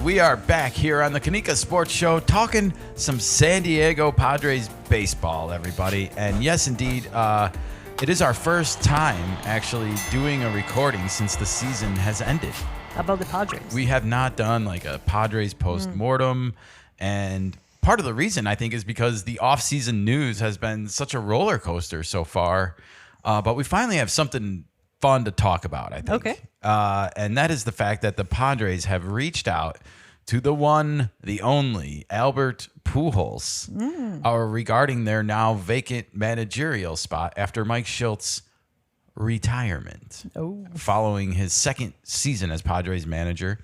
We are back here on the Kanika Sports Show talking some San Diego Padres baseball, everybody. And yes, indeed, it is our first time actually doing a recording since the season has ended. How about the Padres? We have not done like a Padres post-mortem. And part of the reason, I think, is because the offseason news has been such a roller coaster so far. But we finally have something fun to talk about, I think. Okay. And that is the fact that the Padres have reached out to the one, the only, Albert Pujols, regarding their now vacant managerial spot after Mike Shilt's retirement following his second season as Padres manager.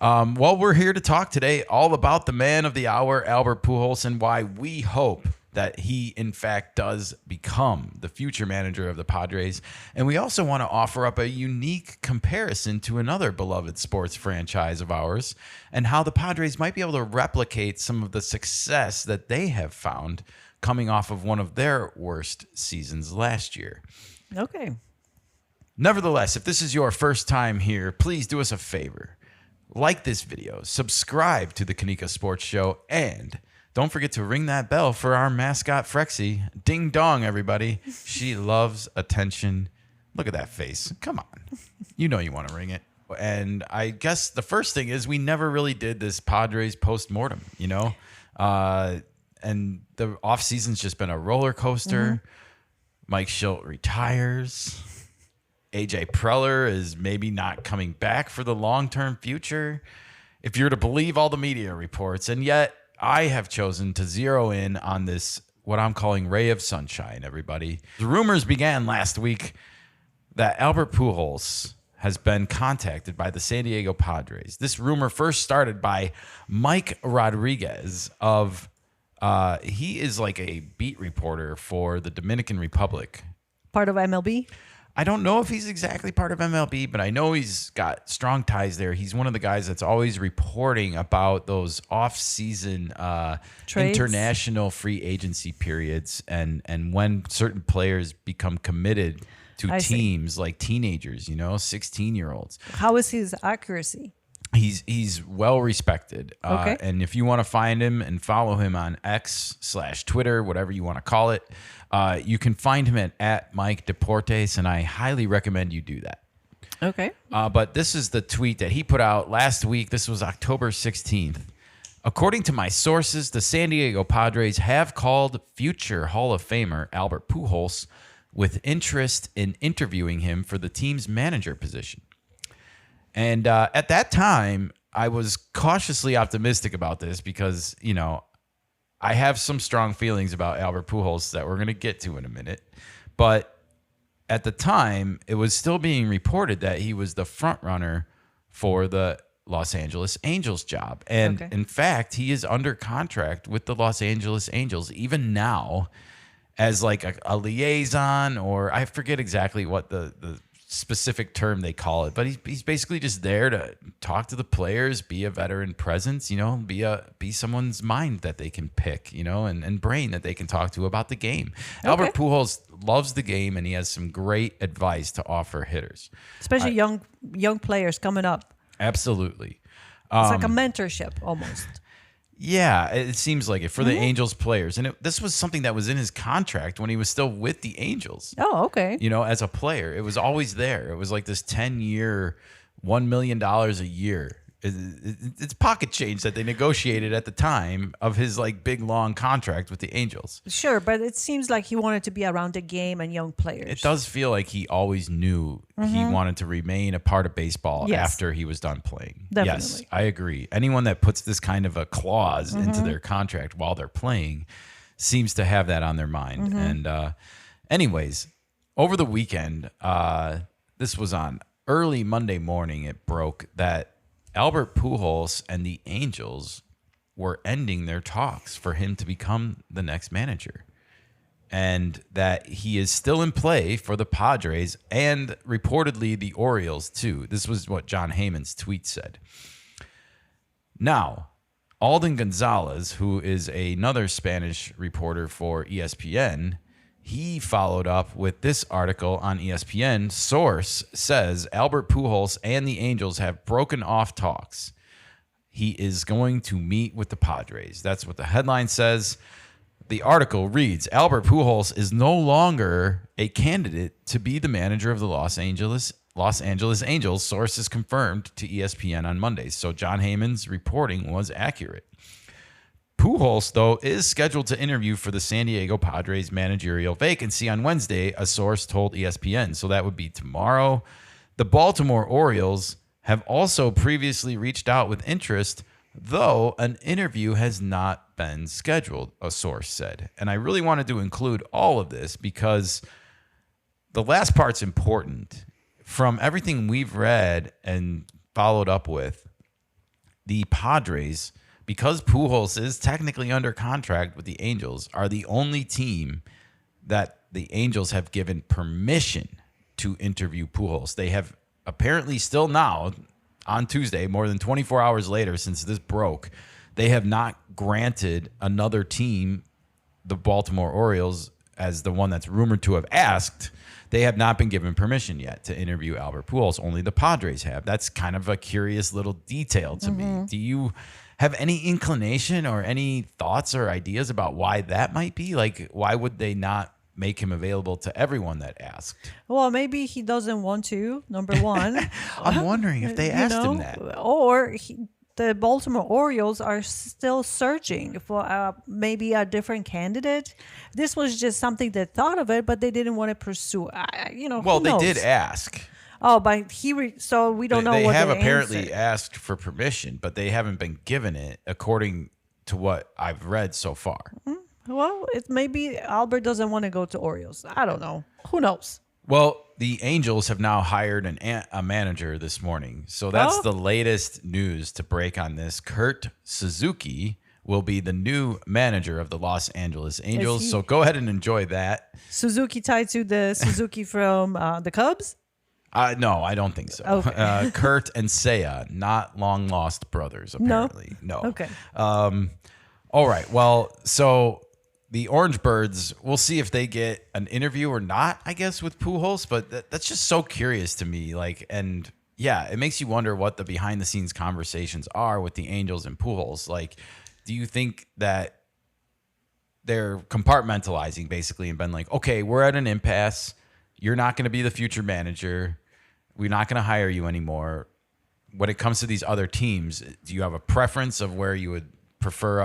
Well, we're here to talk today all about the man of the hour, Albert Pujols, and why we hope that he, in fact, does become the future manager of the Padres. And we also want to offer up a unique comparison to another beloved sports franchise of ours and how the Padres might be able to replicate some of the success that they have found coming off of one of their worst seasons last year. Okay. Nevertheless, if this is your first time here, please do us a favor. Like this video, subscribe to the Kanika Sports Show, and don't forget to ring that bell for our mascot, Frexy. Ding dong, everybody. She loves attention. Look at that face. Come on. You know you want to ring it. And I guess the first thing is we never really did this Padres post-mortem, you know? And the offseason's just been a roller coaster. Mike Schilt retires. AJ Preller is maybe not coming back for the long-term future, if you're to believe all the media reports. And yet, I have chosen to zero in on this, what I'm calling ray of sunshine, everybody. The rumors began last week that Albert Pujols has been contacted by the San Diego Padres. This rumor first started by Mike Rodriguez of, he is like a beat reporter for the Dominican Republic. Part of MLB? I don't know if he's exactly part of MLB, but I know he's got strong ties there. He's one of the guys that's always reporting about those off-season international free agency periods and when certain players become committed to teams like teenagers, you know, 16-year-olds. How is his accuracy? He's well respected. Okay. And if you want to find him and follow him on X/Twitter, whatever you want to call it, you can find him at Mike Deportes, and I highly recommend you do that. Okay. But this is the tweet that he put out last week. This was October 16th. According to my sources, the San Diego Padres have called future Hall of Famer Albert Pujols with interest in interviewing him for the team's manager position. And at that time, I was cautiously optimistic about this because, you know, I have some strong feelings about Albert Pujols that we're going to get to in a minute. But at the time, it was still being reported that he was the front runner for the Los Angeles Angels job. And in fact, he is under contract with the Los Angeles Angels even now as like a liaison, or I forget exactly what the specific term they call it, but he's basically just there to talk to the players, be a veteran presence, you know, be someone's mind that they can pick, you know, and brain that they can talk to about the game. Okay. Albert Pujols loves the game, and he has some great advice to offer hitters, especially young players coming up. Absolutely. It's like a mentorship almost. Yeah, it seems like it for the Angels players. And this was something that was in his contract when he was still with the Angels. Oh, okay. You know, as a player, it was always there. It was like this 10-year, $1 million a year. It's pocket change that they negotiated at the time of his like big, long contract with the Angels. Sure, but it seems like he wanted to be around the game and young players. It does feel like he always knew he wanted to remain a part of baseball after he was done playing. Definitely. Yes, I agree. Anyone that puts this kind of a clause into their contract while they're playing seems to have that on their mind. And anyways, over the weekend, this was on early Monday morning, it broke that Albert Pujols and the Angels were ending their talks for him to become the next manager, and that he is still in play for the Padres and reportedly the Orioles too. This was what John Heyman's tweet said. Now, Alden Gonzalez, who is another Spanish reporter for ESPN, he followed up with this article on ESPN. Source says Albert Pujols and the Angels have broken off talks. he is going to meet with the Padres. That's what the headline says. The article reads, Albert Pujols is no longer a candidate to be the manager of the Los Angeles Angels, sources confirmed to ESPN on Monday. So John Heyman's reporting was accurate. Pujols, though, is scheduled to interview for the San Diego Padres managerial vacancy on Wednesday, a source told ESPN. So that would be tomorrow. The Baltimore Orioles have also previously reached out with interest, though an interview has not been scheduled, a source said. And I really wanted to include all of this because the last part's important. From everything we've read and followed up with, the Padres, because Pujols is technically under contract with the Angels, are the only team that the Angels have given permission to interview Pujols. They have apparently still now, on Tuesday, more than 24 hours later since this broke, they have not granted another team, the Baltimore Orioles, as the one that's rumored to have asked. They have not been given permission yet to interview Albert Pujols. Only the Padres have. That's kind of a curious little detail to me. Do you have any inclination or any thoughts or ideas about why that might be? Like, why would they not make him available to everyone that asked? Well, maybe he doesn't want to, number one. I'm wondering if they asked him that. Or the Baltimore Orioles are still searching for maybe a different candidate. This was just something they thought of it, but they didn't want to pursue. Well, who they knows? did ask. Oh, but so we don't know They what have the apparently answer. asked for permission, but they haven't been given it, according to what I've read so far. Well, it maybe Albert doesn't want to go to Orioles. I don't know. Who knows? Well, the Angels have now hired a manager this morning. So that's the latest news to break on this. Kurt Suzuki will be the new manager of the Los Angeles Angels. So go ahead and enjoy that. Suzuki tied to the Suzuki from the Cubs? No, I don't think so. Okay. Kurt and Seiya, not long lost brothers, apparently. No. Okay. All right. Well, so the Orange Birds, we'll see if they get an interview or not, I guess, with Pujols. But that's just so curious to me. And yeah, it makes you wonder what the behind the scenes conversations are with the Angels and Pujols. Like, do you think that they're compartmentalizing basically and been like, okay, we're at an impasse. You're not going to be the future manager. We're not going to hire you anymore. When it comes to these other teams, do you have a preference of where you would prefer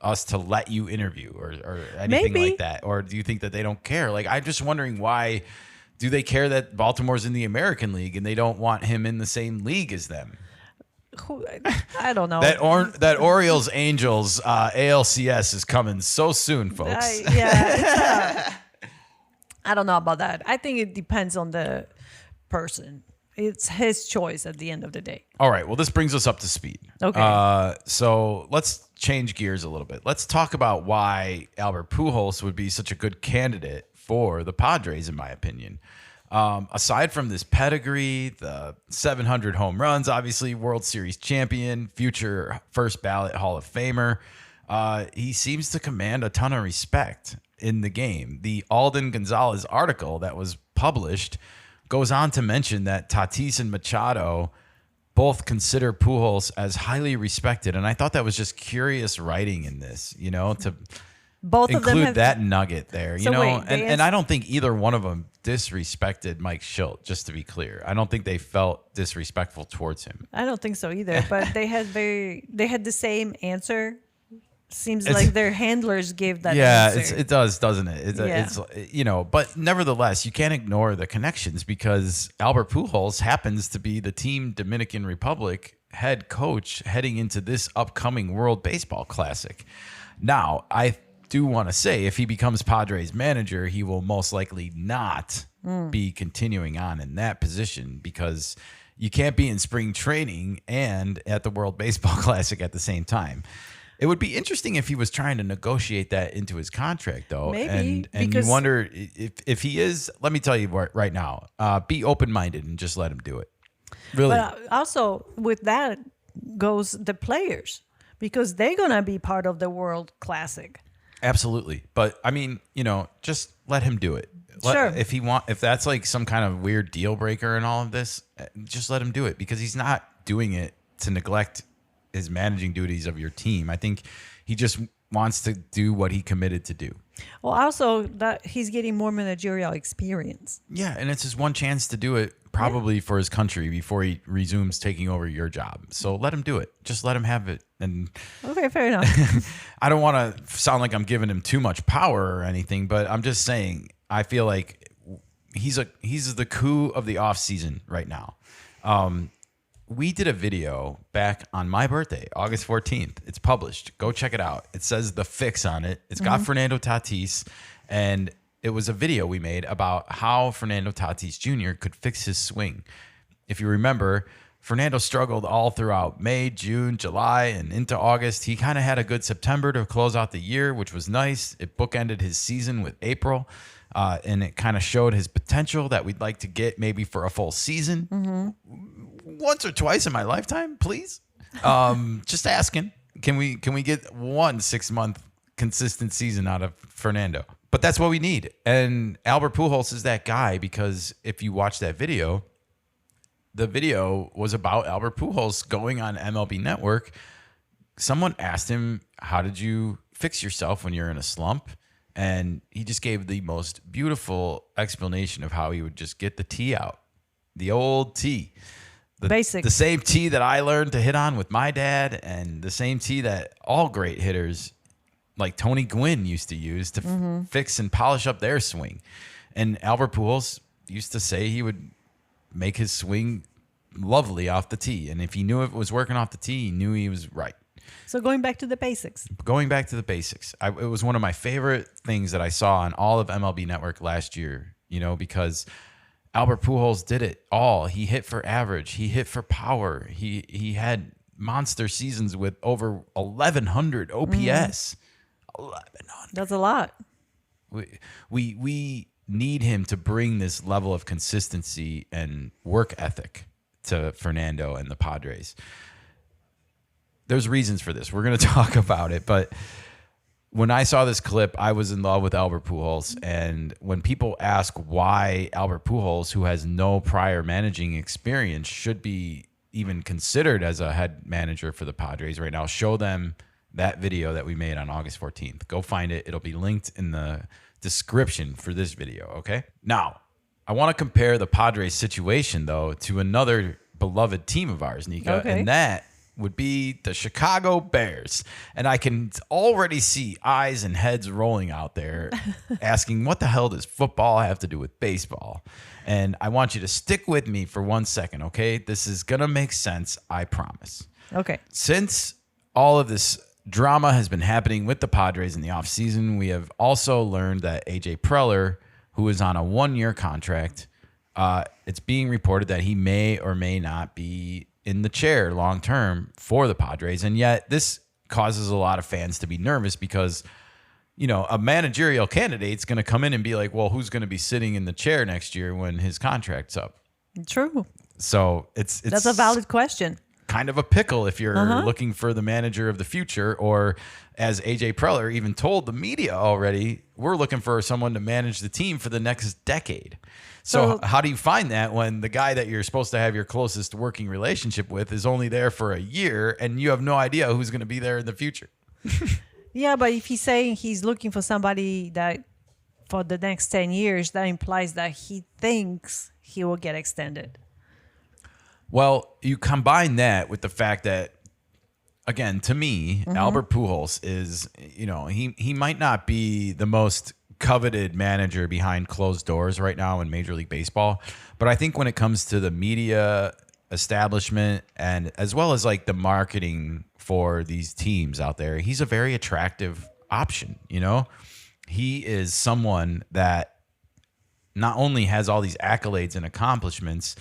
us to let you interview or anything Maybe. like that? Or do you think that they don't care? Like, I'm just wondering, why do they care that Baltimore's in the American League and they don't want him in the same league as them? I don't know. That Orioles Angels ALCS is coming so soon, folks. I don't know about that. I think it depends on the person. It's his choice at the end of the day. All right. Well, this brings us up to speed. Okay. So let's change gears a little bit. Let's talk about why Albert Pujols would be such a good candidate for the Padres, in my opinion. Aside from this pedigree, the 700 home runs, obviously World Series champion, future first ballot Hall of Famer, he seems to command a ton of respect in the game. The Alden Gonzalez article that was published goes on to mention that Tatis and Machado both consider Pujols as highly respected. And I thought that was just curious writing in this, to Both of them include have that nugget there, So wait, and I don't think either one of them disrespected Mike Schilt, just to be clear. I don't think they felt disrespectful towards him. I don't think so either. But they had the same answer. Seems like their handlers gave that answer. It does, doesn't it? It's but nevertheless, you can't ignore the connections because Albert Pujols happens to be the Team Dominican Republic head coach heading into this upcoming World Baseball Classic. Now, I do want to say if he becomes Padres manager, he will most likely not be continuing on in that position because you can't be in spring training and at the World Baseball Classic at the same time. It would be interesting if he was trying to negotiate that into his contract, though. Maybe, and you wonder if he is. Let me tell you right now, be open-minded and just let him do it. Really. But also with that goes the players because they're gonna be part of the World Classic. Absolutely. But I mean, just let him do it. Sure. If that's like some kind of weird deal breaker in all of this, just let him do it because he's not doing it to neglect his managing duties of your team. I think he just wants to do what he committed to do. Well, also that he's getting more managerial experience. Yeah, and it's his one chance to do it probably for his country before he resumes taking over your job. So let him do it. Just let him have it. And Okay, fair enough. I don't want to sound like I'm giving him too much power or anything, but I'm just saying I feel like he's the coup of the offseason right now. We did a video back on my birthday, August 14th. It's published. Go check it out. It says The Fix on it. It's got Fernando Tatis, and it was a video we made about how Fernando Tatis Jr. could fix his swing. If you remember, Fernando struggled all throughout May, June, July, and into August. He kind of had a good September to close out the year, which was nice. It bookended his season with April, and it kind of showed his potential that we'd like to get maybe for a full season. Once or twice in my lifetime, please. Just asking. Can we get 1 6-month consistent season out of Fernando? But that's what we need. And Albert Pujols is that guy, because if you watch that video, the video was about Albert Pujols going on MLB Network. Someone asked him, how did you fix yourself when you're in a slump? And he just gave the most beautiful explanation of how he would just get the tee out. The old tee. Basic. The same tee that I learned to hit on with my dad, and the same tee that all great hitters like Tony Gwynn used to use to fix and polish up their swing. And Albert Pujols used to say he would make his swing lovely off the tee. And if he knew it was working off the tee, he knew he was right. So going back to the basics. Going back to the basics. It was one of my favorite things that I saw on all of MLB Network last year, because Albert Pujols did it all. He hit for average. He hit for power. He had monster seasons with over 1,100 OPS. 1,100. That's a lot. We need him to bring this level of consistency and work ethic to Fernando and the Padres. There's reasons for this. We're going to talk about it, but when I saw this clip, I was in love with Albert Pujols. And when people ask why Albert Pujols, who has no prior managing experience, should be even considered as a head manager for the Padres right now, show them that video that we made on August 14th. Go find it. It'll be linked in the description for this video, okay? Now, I want to compare the Padres situation, though, to another beloved team of ours, Nika, and that would be the Chicago Bears. And I can already see eyes and heads rolling out there asking, what the hell does football have to do with baseball? And I want you to stick with me for 1 second, okay? This is going to make sense, I promise. Okay. Since all of this drama has been happening with the Padres in the offseason, we have also learned that AJ Preller, who is on a 1-year contract, it's being reported that he may or may not be in the chair long term for the Padres. And yet this causes a lot of fans to be nervous because, a managerial candidate's going to come in and be like, well, who's going to be sitting in the chair next year when his contract's up? True. So it's that's a valid question. Kind of a pickle if you're looking for the manager of the future, or as AJ Preller even told the media already, we're looking for someone to manage the team for the next decade. So how do you find that when the guy that you're supposed to have your closest working relationship with is only there for a year and you have no idea who's going to be there in the future? Yeah, but if he's saying he's looking for somebody that for the next 10 years, that implies that he thinks he will get extended. Well, you combine that with the fact that, again, to me, Albert Pujols is, he might not be the most coveted manager behind closed doors right now in Major League Baseball, but I think when it comes to the media establishment and as well as like the marketing for these teams out there, he's a very attractive option. He is someone that not only has all these accolades and accomplishments,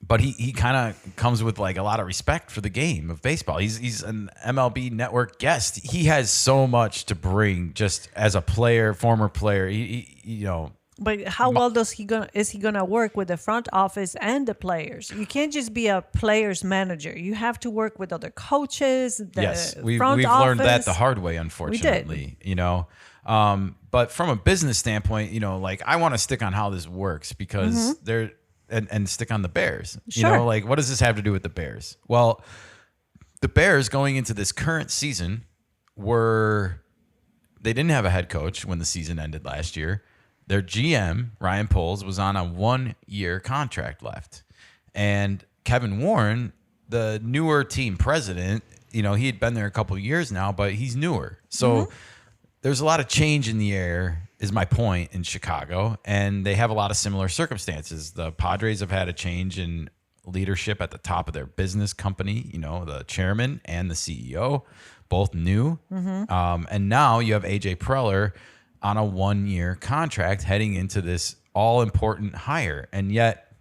but he kind of comes with like a lot of respect for the game of baseball. He's an MLB Network guest. He has so much to bring just as a player, former player. But how well is he gonna work with the front office and the players? You can't just be a player's manager. You have to work with other coaches. Yes, we've learned that the hard way, unfortunately. We did. But from a business standpoint, like I want to stick on how this works because and stick on the Bears. You Sure. know, like what does this have to do with the Bears? Well, the Bears going into this current season they didn't have a head coach when the season ended last year. Their GM, Ryan Poles, was on a 1-year contract left. And Kevin Warren, the newer team president, you know, he had been there a couple of years now, but he's newer. So there's a lot of change in the air, is my point, in Chicago. And they have a lot of similar circumstances. The Padres have had a change in leadership at the top of their business company, you know, the chairman and the CEO, both new. And now you have AJ Preller on a 1-year contract heading into this all-important hire. And yet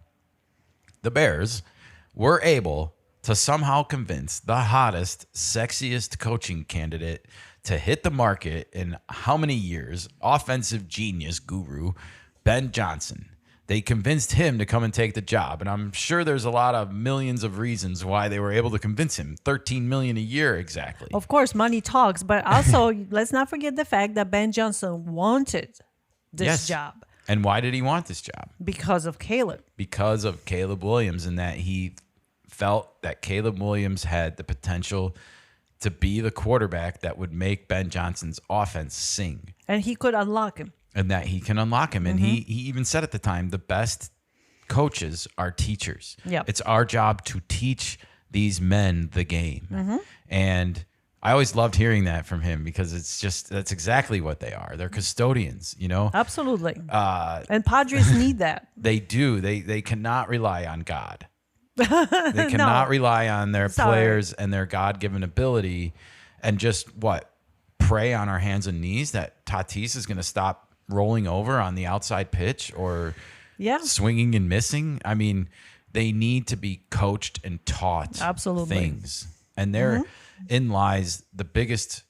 the Bears were able to somehow convince the hottest, sexiest coaching candidate to hit the market in how many years? Offensive genius guru, Ben Johnson. They convinced him to come and take the job. And I'm sure there's a lot of millions of reasons why they were able to convince him. $13 million a year exactly. Of course, money talks, but also let's not forget the fact that Ben Johnson wanted this job. And why did he want this job? Because of Caleb. Because of Caleb Williams, and that he felt that Caleb Williams had the potential to be the quarterback that would make Ben Johnson's offense sing. And he could unlock him. And that he can unlock him. And he even said at the time, the best coaches are teachers. Yep. It's our job to teach these men the game. And I always loved hearing that from him because that's exactly what they are. They're custodians, you know? Absolutely. And Padres need that. They do. They cannot rely on God. They cannot rely on their players and their God-given ability and just pray on our hands and knees that Tatis is going to stop rolling over on the outside pitch or swinging and missing. I mean, they need to be coached and taught things. And therein lies the biggest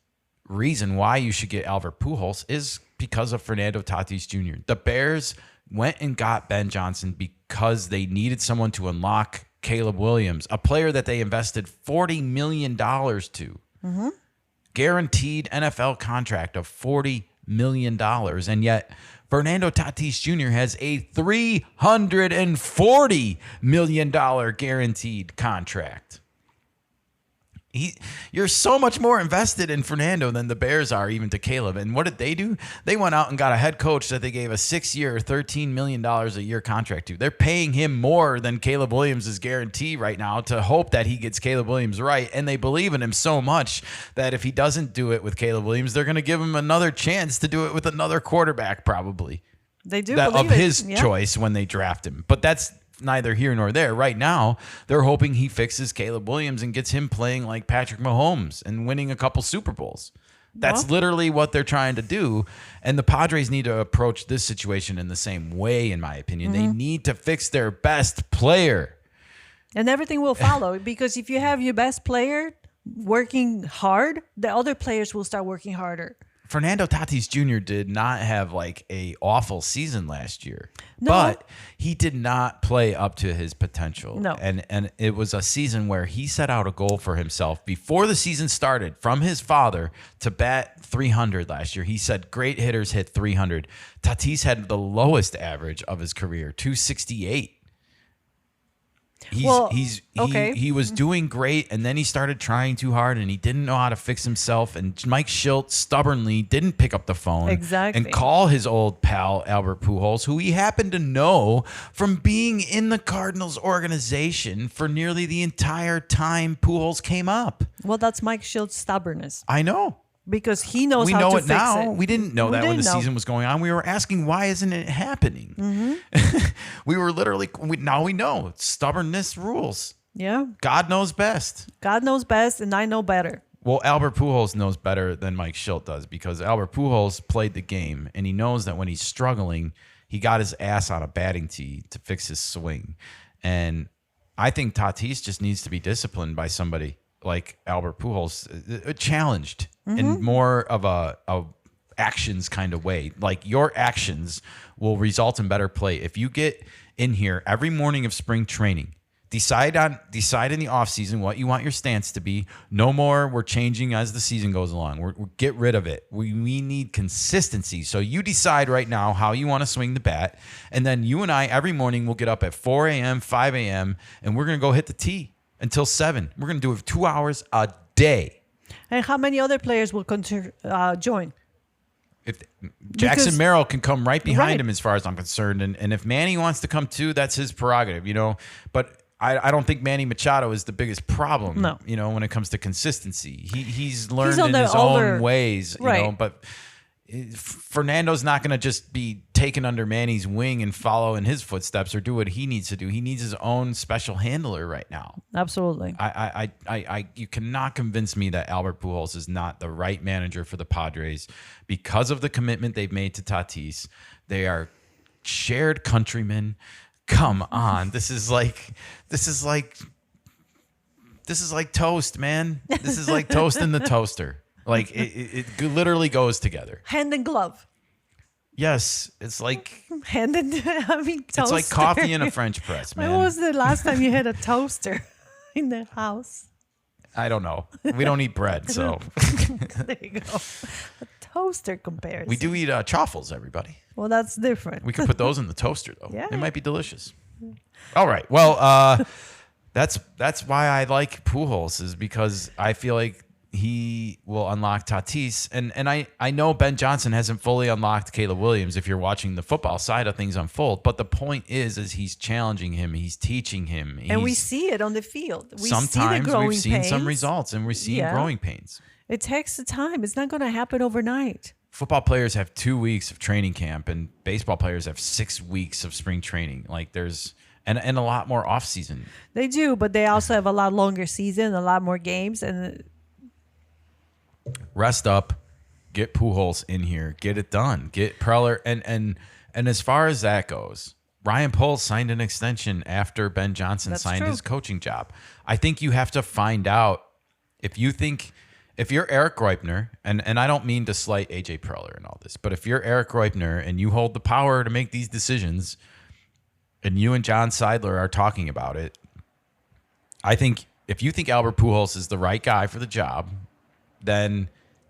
reason why you should get Albert Pujols is because of Fernando Tatis Jr. The Bears went and got Ben Johnson because they needed someone to unlock Caleb Williams, a player that they invested $40 million to. Guaranteed NFL contract of $40 million. And yet Fernando Tatis Jr. has a $340 million guaranteed contract. You're so much more invested in Fernando than the Bears are even to Caleb. And what did they do? They went out and got a head coach that they gave a 6-year, $13 million a year contract to. They're paying him more than Caleb Williams' guarantee right now to hope that he gets Caleb Williams right. And they believe in him so much that if he doesn't do it with Caleb Williams, they're going to give him another chance to do it with another quarterback probably. They do that, believe of his choice when they draft him. But that's neither here nor there. Right now, they're hoping he fixes Caleb Williams and gets him playing like Patrick Mahomes and winning a couple Super Bowls. That's literally what they're trying to do. And the Padres need to approach this situation in the same way, in my opinion. They need to fix their best player. And everything will follow because if you have your best player working hard, the other players will start working harder. Fernando Tatis Jr. did not have like a awful season last year, No. but he did not play up to his potential. No. And it was a season where he set out a goal for himself before the season started from his father to bat 300 last year. He said great hitters hit 300. Tatis had the lowest average of his career, 268. He was doing great, and then he started trying too hard, and he didn't know how to fix himself. And Mike Schilt stubbornly didn't pick up the phone and call his old pal Albert Pujols, who he happened to know from being in the Cardinals organization for nearly the entire time Pujols came up. Well, that's Mike Schilt's stubbornness. I know. Because he knows how to fix it. We know it now. We didn't know that when the season was going on. We were asking, why isn't it happening? We were literally, now we know. Stubbornness rules. Yeah. God knows best. God knows best, and I know better. Well, Albert Pujols knows better than Mike Schilt does because Albert Pujols played the game, and he knows that when he's struggling, he got his ass on a batting tee to fix his swing. And I think Tatis just needs to be disciplined by somebody like Albert Pujols, challenged in more of a actions kind of way. Like your actions will result in better play. If you get in here every morning of spring training Decide in the offseason what you want your stance to be. No more we're changing as the season goes along. We're get rid of it. We need consistency. So you decide right now how you want to swing the bat. And then you and I every morning will get up at 4 a.m., 5 a.m., and we're going to go hit the tee until 7. We're going to do it 2 hours a day. And how many other players will join? If Jackson Merrill can come right behind him as far as I'm concerned. And if Manny wants to come too, that's his prerogative, But I don't think Manny Machado is the biggest problem, when it comes to consistency. He's learned in his own ways, but Fernando's not going to just be taken under Manny's wing and follow in his footsteps or do what he needs to do. He needs his own special handler right now. Absolutely. You cannot convince me that Albert Pujols is not the right manager for the Padres because of the commitment they've made to Tatis. They are shared countrymen. Come on. This is like toast, man. This is like toast in the toaster. Like it literally goes together. Hand and glove. Yes, it's like toaster. It's like coffee in a French press, man. When was the last time you had a toaster in the house? I don't know. We don't eat bread, so there you go. A toaster comparison. We do eat chaffles, everybody. Well, that's different. We could put those in the toaster, though. Yeah. They might be delicious. All right. Well, that's why I like Pujols, is because I feel like he will unlock Tatis. And I know Ben Johnson hasn't fully unlocked Caleb Williams if you're watching the football side of things unfold. But the point is he's challenging him. He's teaching him. And we see it on the field. Sometimes we've seen some results, and we're seeing growing pains. It takes the time. It's not going to happen overnight. Football players have 2 weeks of training camp, and baseball players have 6 weeks of spring training. Like there's and a lot more off season. They do, but they also have a lot longer season, a lot more games, and rest up, get Pujols in here, get it done, get Preller, and as far as that goes, Ryan Poles signed an extension after Ben Johnson signed his coaching job. I think you have to find out if you're Eric Greupner, and I don't mean to slight AJ Preller and all this, but if you're Eric Greupner and you hold the power to make these decisions, and you and John Seidler are talking about it, I think if you think Albert Pujols is the right guy for the job, then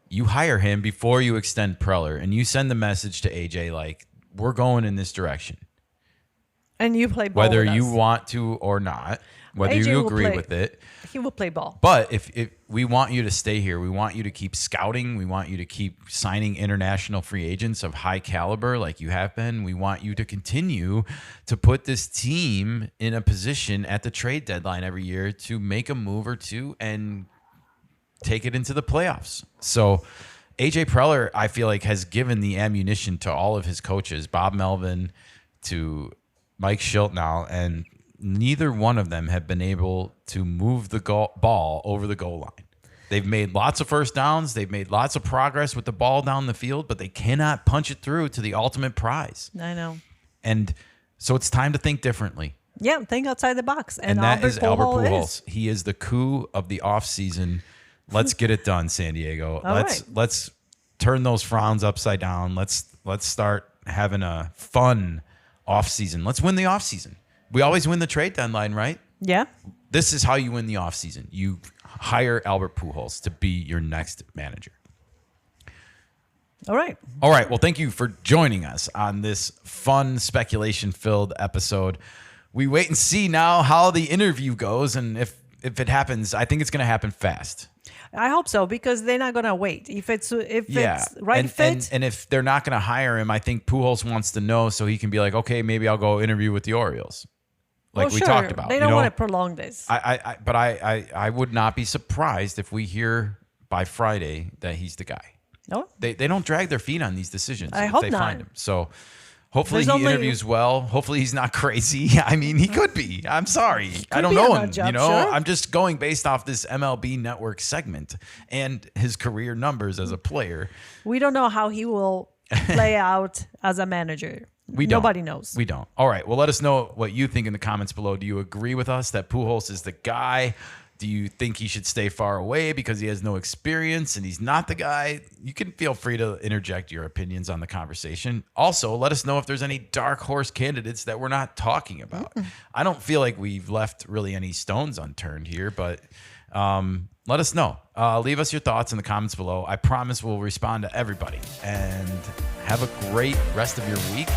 you hire him before you extend Preller, and you send the message to AJ like, we're going in this direction. And you play ball whether with you us. Want to or not, whether AJ you will agree play. with it. He will play ball. But if we want you to stay here, we want you to keep scouting, we want you to keep signing international free agents of high caliber like you have been. We want you to continue to put this team in a position at the trade deadline every year to make a move or two and take it into the playoffs. So AJ Preller, I feel like, has given the ammunition to all of his coaches, Bob Melvin to Mike Shiltnall, and neither one of them have been able to move the ball over the goal line. They've made lots of first downs. They've made lots of progress with the ball down the field, but they cannot punch it through to the ultimate prize. I know. And so it's time to think differently. Yeah, think outside the box. And that is Albert Pujols. He is the coup of the offseason. Let's get it done, San Diego. Let's turn those frowns upside down. Let's start having a fun offseason. Let's win the offseason. We always win the trade deadline, right? Yeah. This is how you win the offseason. You hire Albert Pujols to be your next manager. All right. Well, thank you for joining us on this fun, speculation-filled episode. We wait and see now how the interview goes, and if it happens, I think it's going to happen fast. I hope so, because they're not going to wait. If it's right fit. And if they're not going to hire him, I think Pujols wants to know so he can be like, okay, maybe I'll go interview with the Orioles. Like we talked about. They don't want to prolong this. But I would not be surprised if we hear by Friday that he's the guy. No? They don't drag their feet on these decisions I if hope they not. find him. So hopefully he interviews well. Hopefully he's not crazy. I mean, he could be. I'm sorry. I don't know him. Job, sure. I'm just going based off this MLB Network segment and his career numbers as a player. We don't know how he will play out as a manager. Nobody knows. We don't. All right. Well, let us know what you think in the comments below. Do you agree with us that Pujols is the guy? Do you think he should stay far away because he has no experience and he's not the guy? You can feel free to interject your opinions on the conversation. Also, let us know if there's any dark horse candidates that we're not talking about. I don't feel like we've left really any stones unturned here, but let us know. Leave us your thoughts in the comments below. I promise we'll respond to everybody. And have a great rest of your week.